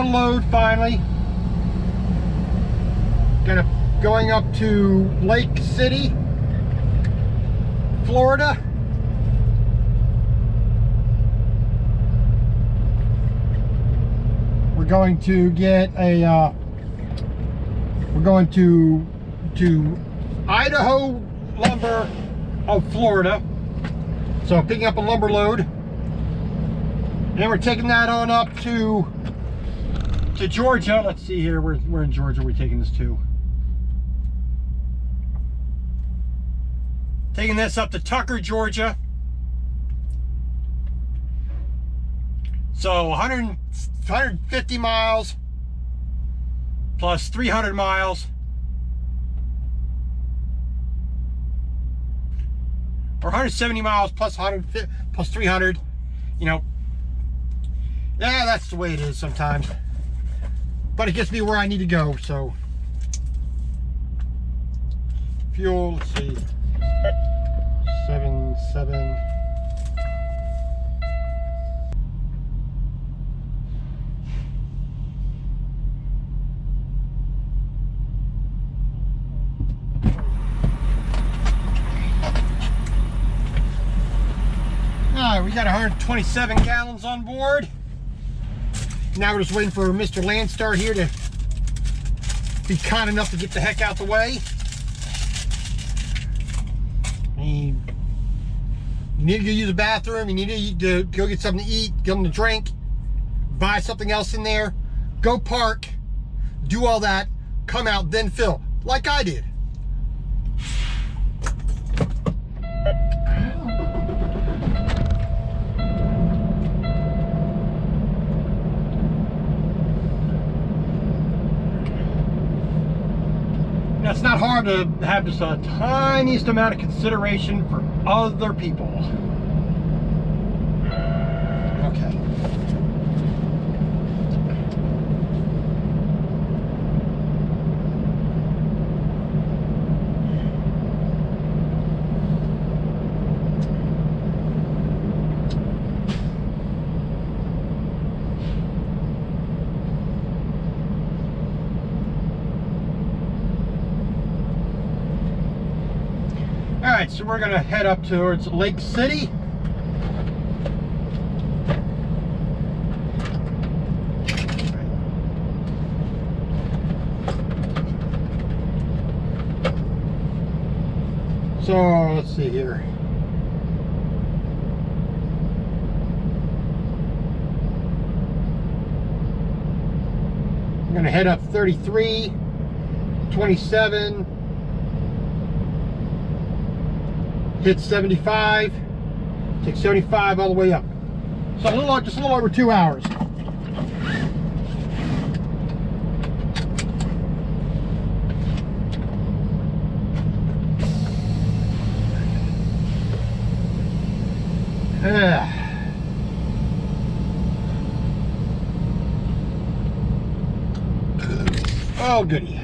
a load finally. Going up to Lake City, Florida. We're going to get a we're going to Idaho Lumber of Florida. So picking up a lumber load. And we're taking that on up to Georgia. Let's see here, where in Georgia are we taking this to? Taking this up to Tucker, Georgia. So 150 miles plus 300 miles. Or 170 miles plus 150 plus 300. You know, yeah, that's the way it is sometimes. But it gets me where I need to go, so. Fuel, let's see. 7. Alright, we got 127 gallons on board. Now we're just waiting for Mr. Landstar here to be kind enough to get the heck out the way. You need to go use a bathroom, you need to go get something to eat, get something to drink, buy something else in there, go park, do all that, come out, then fill, like I did. Now, it's not hard to have just a tiniest amount of consideration for other people. Okay. Alright, so we're going to head up towards Lake City. So, let's see here. I'm going to head up 33, 27, hit 75, take 75 all the way up. So just a little over 2 hours. Oh, goody.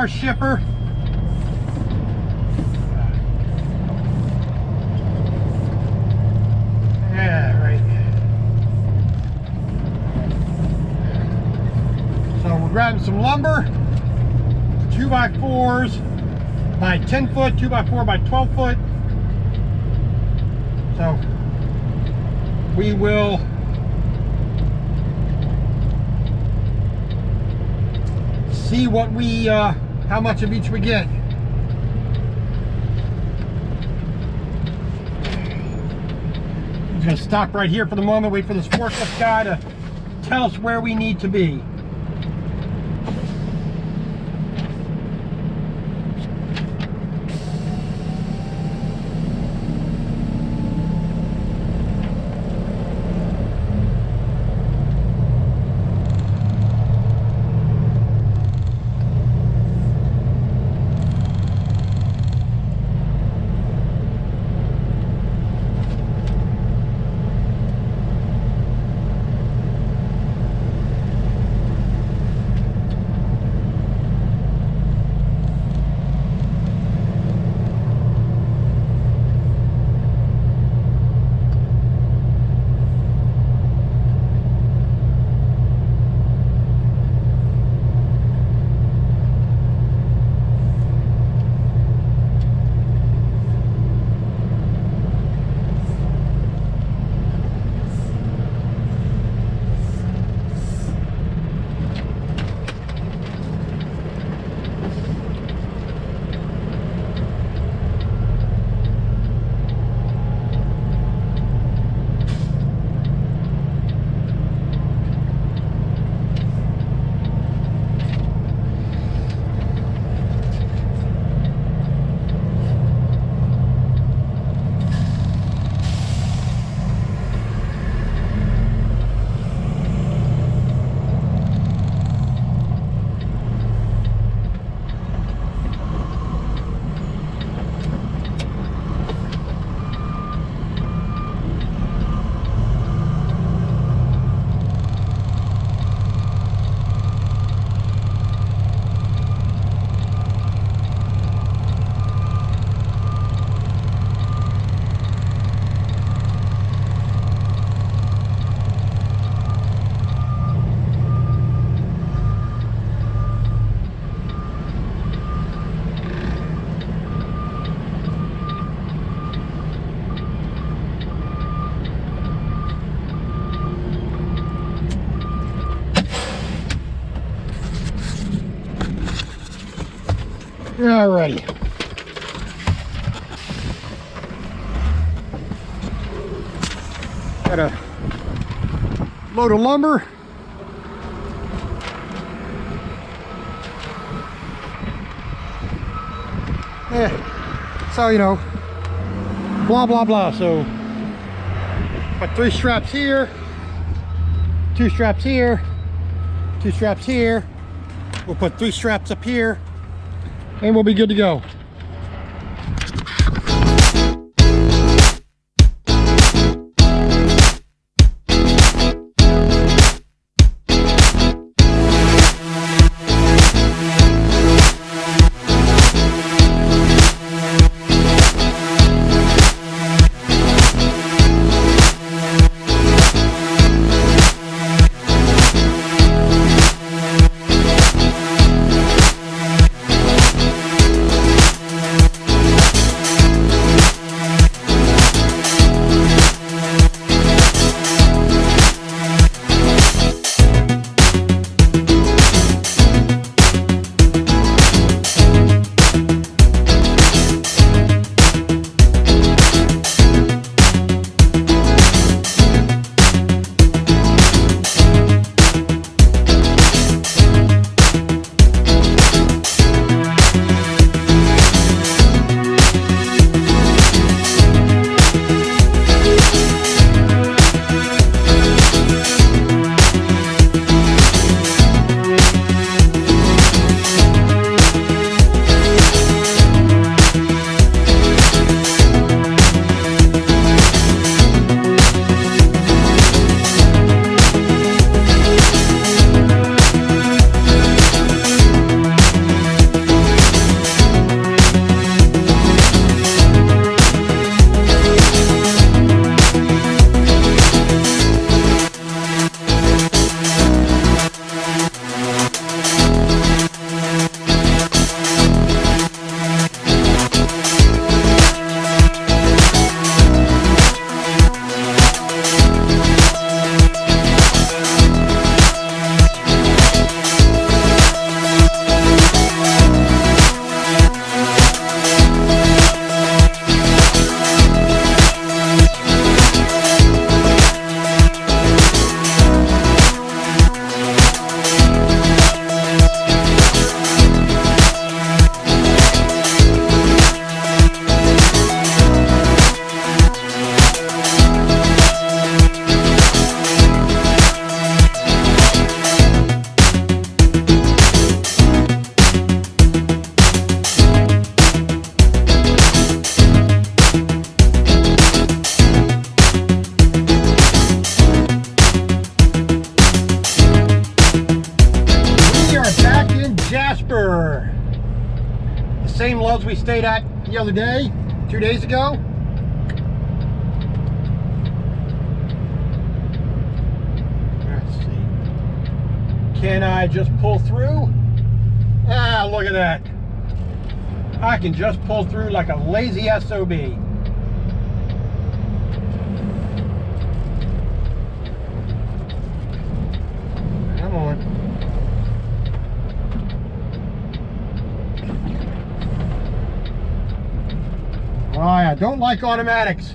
our shipper. Yeah, right. So we're grabbing some lumber, 2x4s by 10 foot, 2x4 by 12 foot. So we will see what we, how much of each we get. I'm just gonna stop right here for the moment, wait for this forklift guy to tell us where we need to be. Alrighty. Got a load of lumber. Yeah. So, you know, blah, blah, blah. So, put 3 straps here, 2 straps here, 2 straps here. We'll put 3 straps up here, and we'll be good to go. we stayed at the other day, 2 days ago. Let's see. Can I just pull through? Ah, look at that. I can just pull through like a lazy SOB. Come on. Oh, I don't like automatics.